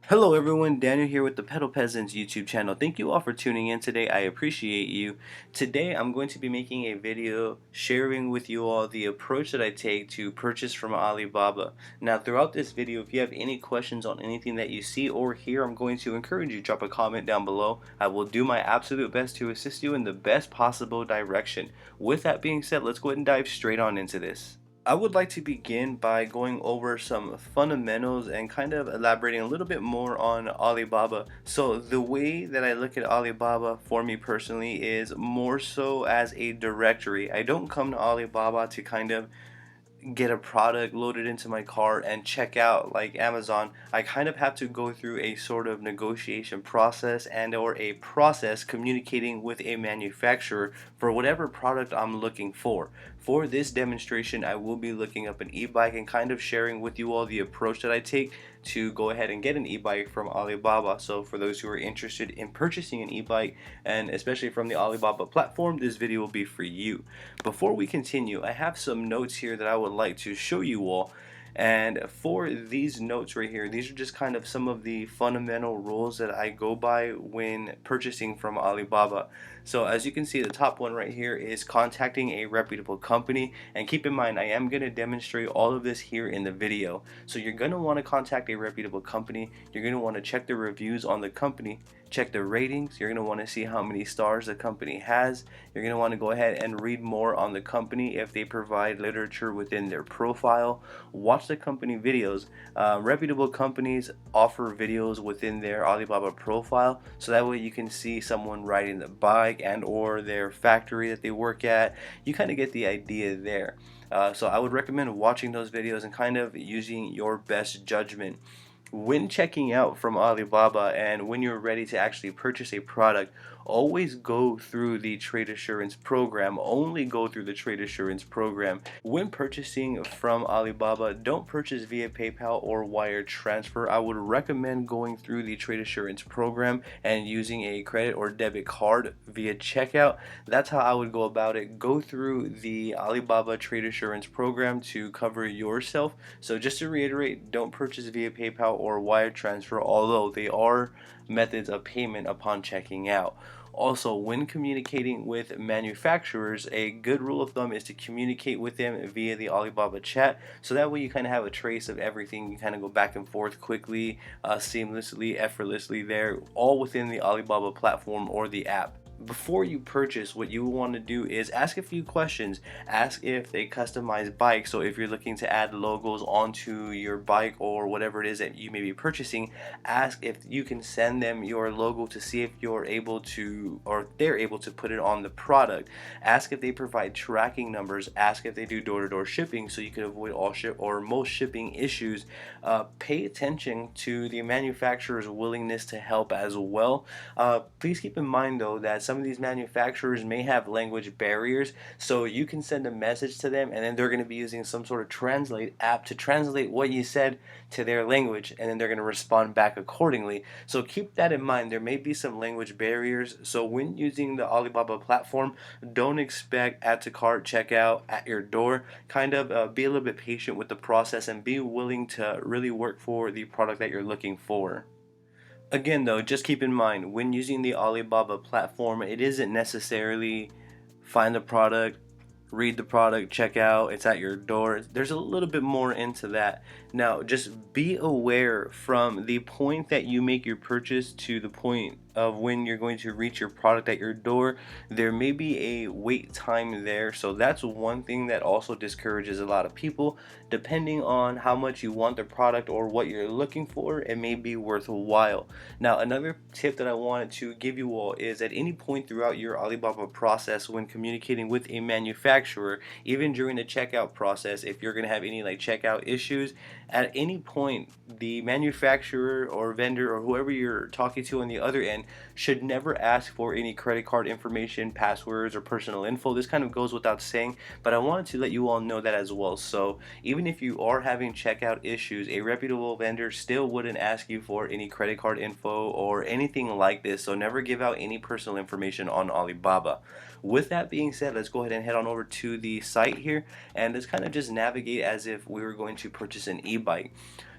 Hello everyone, Daniel here with the Pedal Peasants YouTube channel. Thank you all for tuning in today. I appreciate you. Today I'm going to be making a video sharing with you all the approach that I take to purchase from Alibaba. Now throughout this video, if you have any questions on anything that you see or hear, I'm going to encourage you to drop a comment down below. I will do my absolute best to assist you in the best possible direction. With that being said, let's go ahead and dive straight on into this. I would like to begin by going over some fundamentals and kind of elaborating a little bit more on Alibaba. So the way that I look at Alibaba for me personally is more so as a directory. I don't come to Alibaba to kind of get a product loaded into my cart and check out like Amazon. I kind of have to go through a sort of negotiation process and or a process communicating with a manufacturer for whatever product I'm looking for. For this demonstration, I will be looking up an e-bike and kind of sharing with you all the approach that I take to go ahead and get an e-bike from Alibaba. So for those who are interested in purchasing an e-bike, and especially from the Alibaba platform, this video will be for you. Before we continue, I have some notes here that I would like to show you all. And for these notes right here, these are just kind of some of the fundamental rules that I go by when purchasing from Alibaba. So as you can see, the top one right here is contacting a reputable company. And keep in mind, I am going to demonstrate all of this here in the video. So you're going to want to contact a reputable company. You're going to want to check the reviews on the company. Check the ratings. You're going to want to see how many stars the company has. You're going to want to go ahead and read more on the company if they provide literature within their profile. Watch the company videos. Reputable companies offer videos within their Alibaba profile, so that way you can see someone riding the bike and or their factory that they work at. You kind of get the idea there. So I would recommend watching those videos and kind of using your best judgment. When checking out from Alibaba and when you're ready to actually purchase a product, always go through the trade assurance program. Only go through the trade assurance program. When purchasing from Alibaba, don't purchase via PayPal or wire transfer. I would recommend going through the trade assurance program and using a credit or debit card via checkout. That's how I would go about it. Go through the Alibaba trade assurance program to cover yourself. So just to reiterate, don't purchase via PayPal or wire transfer, although they are methods of payment upon checking out. Also, when communicating with manufacturers, a good rule of thumb is to communicate with them via the Alibaba chat, so that way you kind of have a trace of everything. You kind of go back and forth quickly, seamlessly, effortlessly there, all within the Alibaba platform or the app. Before you purchase, what you want to do is ask a few questions. Ask if they customize bikes. So if you're looking to add logos onto your bike or whatever it is that you may be purchasing, ask if you can send them your logo to see if you're able to, or they're able to put it on the product. Ask if they provide tracking numbers. Ask if they do door-to-door shipping, so you can avoid all ship or most shipping issues. Pay attention to the manufacturer's willingness to help as well. Please keep in mind though that some of these manufacturers may have language barriers, so you can send a message to them and then they're going to be using some sort of translate app to translate what you said to their language, and then they're going to respond back accordingly. So keep that in mind. There may be some language barriers, so when using the Alibaba platform, don't expect add to cart checkout at your door. Kind of be a little bit patient with the process and be willing to really work for the product that you're looking for. Again though, just keep in mind, when using the Alibaba platform, it isn't necessarily find the product, read the product, check out, it's at your door. There's a little bit more into that. Now, just be aware from the point that you make your purchase to the point of when you're going to reach your product at your door, there may be a wait time there. So that's one thing that also discourages a lot of people. Depending on how much you want the product or what you're looking for, it may be worthwhile. Now, another tip that I wanted to give you all is at any point throughout your Alibaba process when communicating with a manufacturer, even during the checkout process, if you're going to have any like checkout issues, at any point the manufacturer or vendor or whoever you're talking to on the other end should never ask for any credit card information, passwords, or personal info. This kind of goes without saying, but I wanted to let you all know that as well. So even if you are having checkout issues, a reputable vendor still wouldn't ask you for any credit card info or anything like this. So never give out any personal information on Alibaba. With that being said, let's go ahead and head on over to the site here and let's kind of just navigate as if we were going to purchase an e-bike.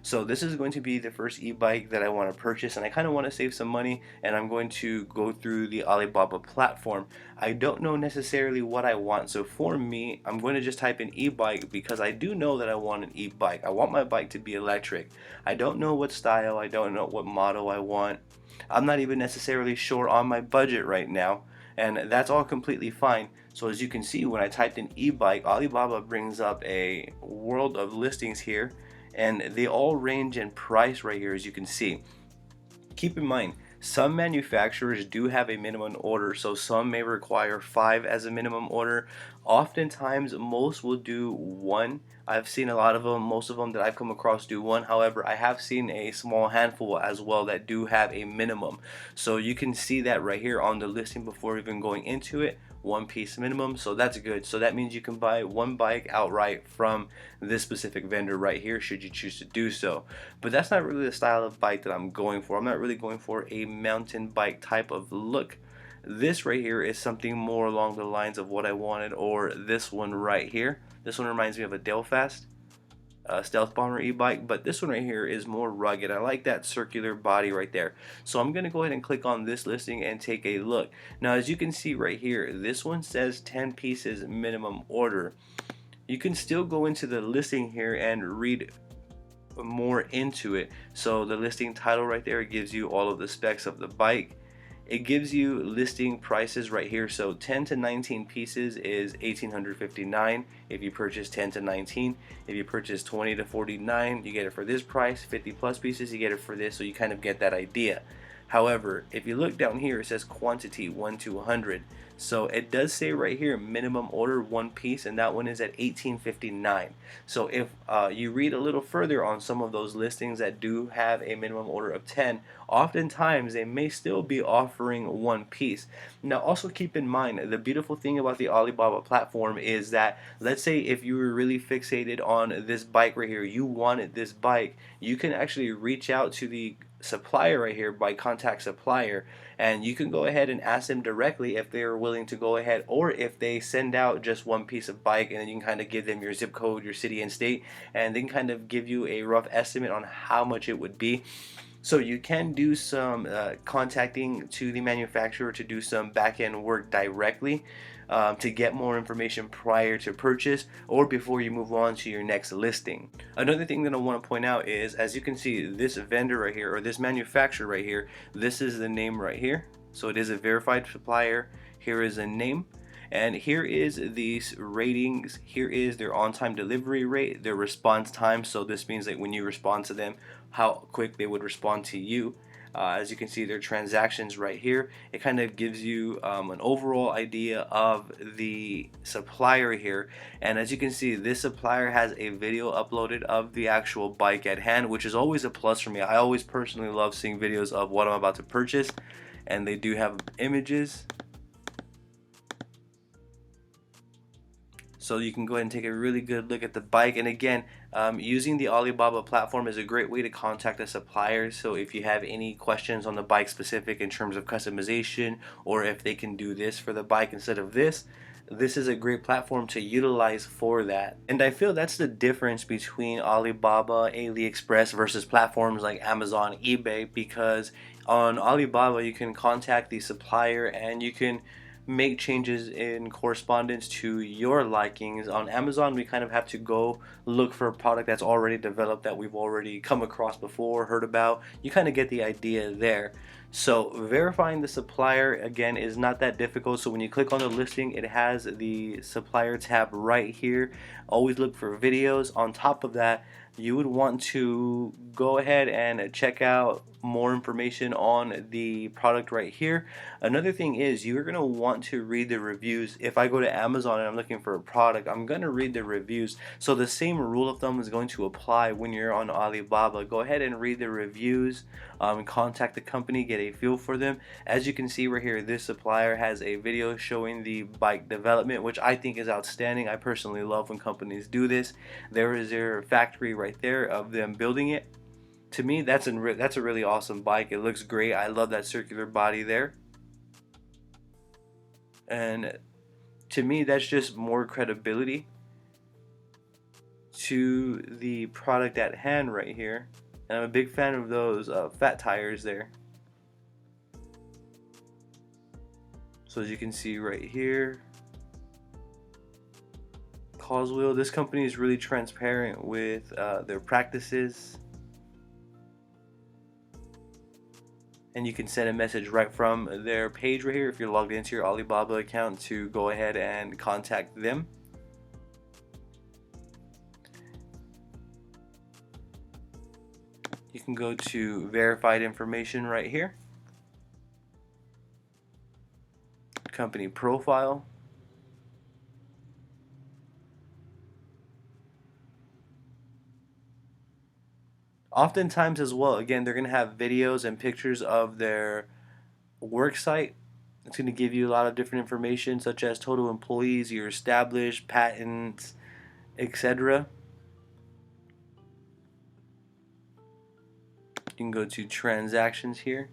So this is going to be the first e-bike that I want to purchase, and I kind of want to save some money, and I'm going to go through the Alibaba platform. I don't know necessarily what I want, so for me, I'm going to just type in e-bike because I do know that I want an e-bike. I want my bike to be electric. I don't know what style, I don't know what model I want. I'm not even necessarily sure on my budget right now, and that's all completely fine. So as you can see, when I typed in e-bike, Alibaba brings up a world of listings here, and they all range in price right here, as you can see. Keep in mind, some manufacturers do have a minimum order, so some may require 5 as a minimum order. Oftentimes, most will do 1. I've seen a lot of them, most of them that I've come across do 1. However, I have seen a small handful as well that do have a minimum. So you can see that right here on the listing before even going into it. 1 piece minimum, so that's good. So that means you can buy 1 bike outright from this specific vendor right here should you choose to do so. But that's not really the style of bike that I'm going for. I'm not really going for a mountain bike type of look. This right here is something more along the lines of what I wanted, or this one right here. This one reminds me of a Delfast Stealth Bomber e-bike, but this one right here is more rugged. I like that circular body right there. So I'm gonna go ahead and click on this listing and take a look. Now as you can see right here, this one says 10 pieces minimum order. You can still go into the listing here and read more into it. So the listing title right there gives you all of the specs of the bike. It gives you listing prices right here. So 10 to 19 pieces is $1,859 if you purchase 10 to 19. If you purchase 20 to 49, you get it for this price. 50 plus pieces, you get it for this. So you kind of get that idea. However, if you look down here, it says quantity 1 to 100. So it does say right here minimum order 1 piece, and that one is at $18.59. So if you read a little further on some of those listings that do have a minimum order of 10, oftentimes they may still be offering 1 piece. Now also keep in mind, the beautiful thing about the Alibaba platform is that, let's say if you were really fixated on this bike right here, you wanted this bike, you can actually reach out to the supplier right here by contact supplier, and you can go ahead and ask them directly if they're willing to go ahead, or if they send out just 1 piece of bike, and then you can kind of give them your zip code, your city and state, and they can kind of give you a rough estimate on how much it would be. So you can do some contacting to the manufacturer to do some back-end work directly to get more information prior to purchase or before you move on to your next listing. Another thing that I want to point out is, as you can see, this vendor right here, or this manufacturer right here, this is the name right here. So it is a verified supplier. Here is a name. And here is these ratings. Here is their on-time delivery rate, their response time. So this means that when you respond to them, how quick they would respond to you. As you can see, their transactions right here. It kind of gives you an overall idea of the supplier here. And as you can see, this supplier has a video uploaded of the actual bike at hand, which is always a plus for me. I always personally love seeing videos of what I'm about to purchase, and they do have images. So you can go ahead and take a really good look at the bike. And again, using the Alibaba platform is a great way to contact a supplier. So if you have any questions on the bike specific in terms of customization, or if they can do this for the bike instead of this is a great platform to utilize for that. And I feel that's the difference between Alibaba, AliExpress versus platforms like Amazon, eBay, because on Alibaba you can contact the supplier and you can make changes in correspondence to your likings. On Amazon, we kind of have to go look for a product that's already developed, that we've already come across before, heard about. You kind of get the idea there. So verifying the supplier, again, is not that difficult. So when you click on the listing, it has the supplier tab right here. Always look for videos. On top of that, you would want to go ahead and check out more information on the product right here. Another thing is, you're going to want to read the reviews. If I go to Amazon and I'm looking for a product, I'm going to read the reviews. So the same rule of thumb is going to apply when you're on Alibaba. Go ahead and read the reviews, contact the company, get a feel for them. As you can see right here, this supplier has a video showing the bike development, which I think is outstanding. I personally love when companies do this. There is their factory right there of them building it. To me, that's a really awesome bike. It looks great. I love that circular body there. And to me, that's just more credibility to the product at hand right here. And I'm a big fan of those fat tires there. So as you can see right here, Causewheel, this company is really transparent with their practices. And you can send a message right from their page right here if you're logged into your Alibaba account to go ahead and contact them. You can go to verified information right here, company profile, oftentimes as well, again, they're going to have videos and pictures of their work site. It's going to give you a lot of different information such as total employees, your established, patents, etc. You can go to transactions here.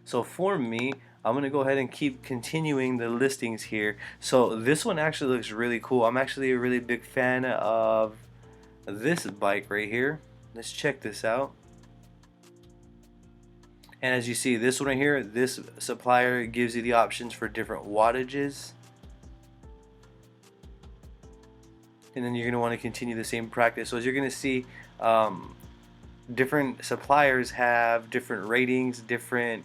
So for me, I'm going to go ahead and keep continuing the listings here. So this one actually looks really cool. I'm actually a really big fan of this bike right here. Let's check this out. And as you see, this one right here, this supplier gives you the options for different wattages. And then you're going to want to continue the same practice. So as you're going to see, different suppliers have different ratings, different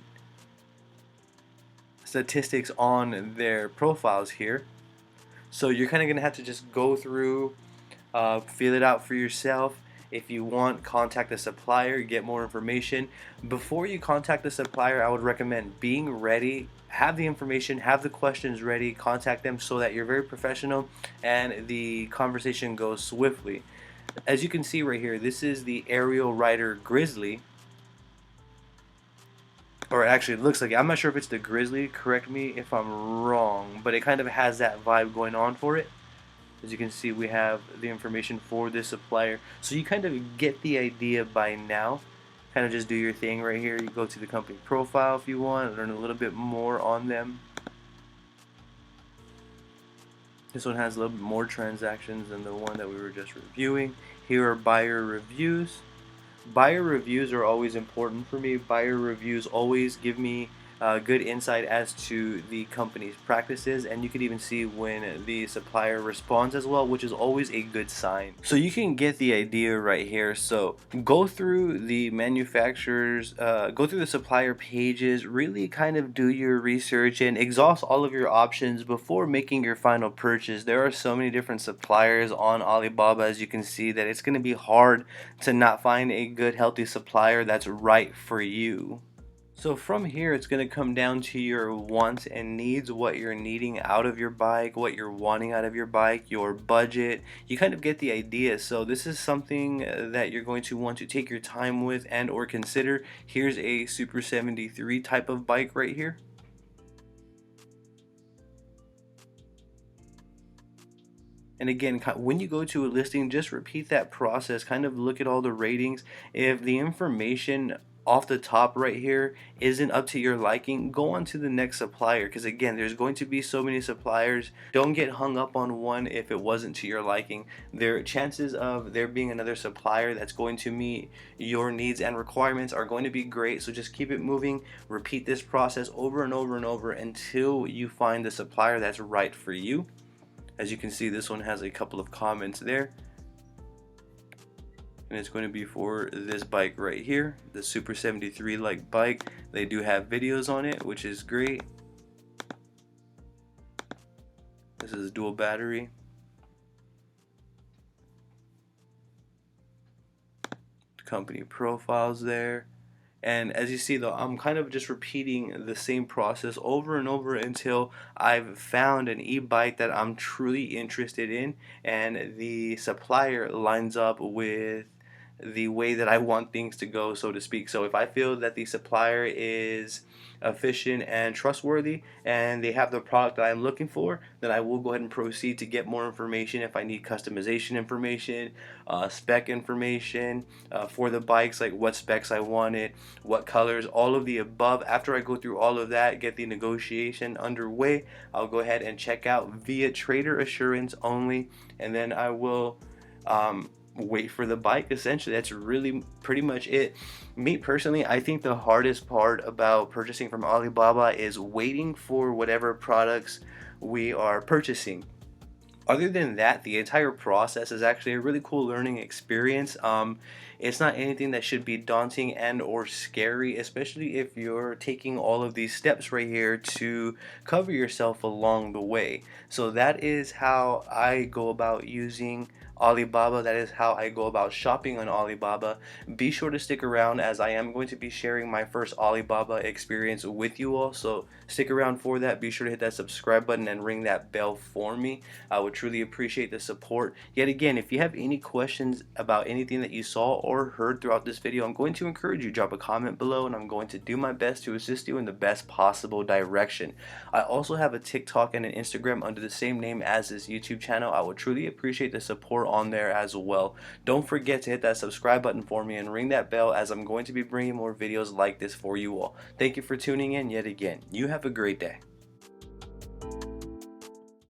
statistics on their profiles here. So you're kind of going to have to just go through, feel it out for yourself. If you want, contact the supplier, get more information. Before you contact the supplier, I would recommend being ready, have the information, have the questions ready, contact them so that you're very professional and the conversation goes swiftly. As you can see right here, this is the aerial rider Grizzly. Or actually it looks like it. I'm not sure if it's the Grizzly, correct me if I'm wrong, but it kind of has that vibe going on for it. As you can see, we have the information for this supplier. So you kind of get the idea by now. Kind of just do your thing right here. You go to the company profile if you want, learn a little bit more on them. This one has a little bit more transactions than the one that we were just reviewing. Here are buyer reviews. Buyer reviews are always important for me. Buyer reviews always give me good insight as to the company's practices, and you can even see when the supplier responds as well, which is always a good sign. So you can get the idea right here. So go through the manufacturers, go through the supplier pages, really kind of do your research and exhaust all of your options before making your final purchase. There are so many different suppliers on Alibaba, as you can see, that it's going to be hard to not find a good healthy supplier that's right for you. So from here, it's going to come down to your wants and needs, what you're needing out of your bike, what you're wanting out of your bike, your budget. You kind of get the idea. So this is something that you're going to want to take your time with and or consider. Here's a Super 73 type of bike right here. And again, when you go to a listing, just repeat that process. Kind of look at all the ratings. If the information off the top right here isn't up to your liking, go on to the next supplier, because again, there's going to be so many suppliers. Don't get hung up on one if it wasn't to your liking. There chances of there being another supplier that's going to meet your needs and requirements are going to be great. So just keep it moving. Repeat this process over and over and over until you find the supplier that's right for you. As you can see, this one has a couple of comments there. And it's going to be for this bike right here, the Super 73 like bike. They do have videos on it, which is great. This is dual battery. Company profiles there. And as you see though, I'm kind of just repeating the same process over and over until I've found an e-bike that I'm truly interested in and the supplier lines up with the way that I want things to go, so to speak. So if I feel that the supplier is efficient and trustworthy and they have the product that I'm looking for, then I will go ahead and proceed to get more information. If I need customization information, spec information for the bikes, like what specs I wanted, what colors, all of the above. After I go through all of that, get the negotiation underway, I'll go ahead and check out via trader assurance only, and then I will wait for the bike. Essentially, that's really pretty much it. Me personally, I think the hardest part about purchasing from Alibaba is waiting for whatever products we are purchasing. Other than that, the entire process is actually a really cool learning experience. It's not anything that should be daunting and or scary, especially if you're taking all of these steps right here to cover yourself along the way. So that is how I go about using Alibaba. That is how I go about shopping on Alibaba. Be sure to stick around, as I am going to be sharing my first Alibaba experience with you all. So stick around for that. Be sure to hit that subscribe button and ring that bell for me. I would truly appreciate the support. Yet again, if you have any questions about anything that you saw or heard throughout this video, I'm going to encourage you, drop a comment below, and I'm going to do my best to assist you in the best possible direction. I also have a TikTok and an Instagram under the same name as this YouTube channel. I would truly appreciate the support on there as well. Don't forget to hit that subscribe button for me and ring that bell, as I'm going to be bringing more videos like this for you all. Thank you for tuning in yet again. You have a great day.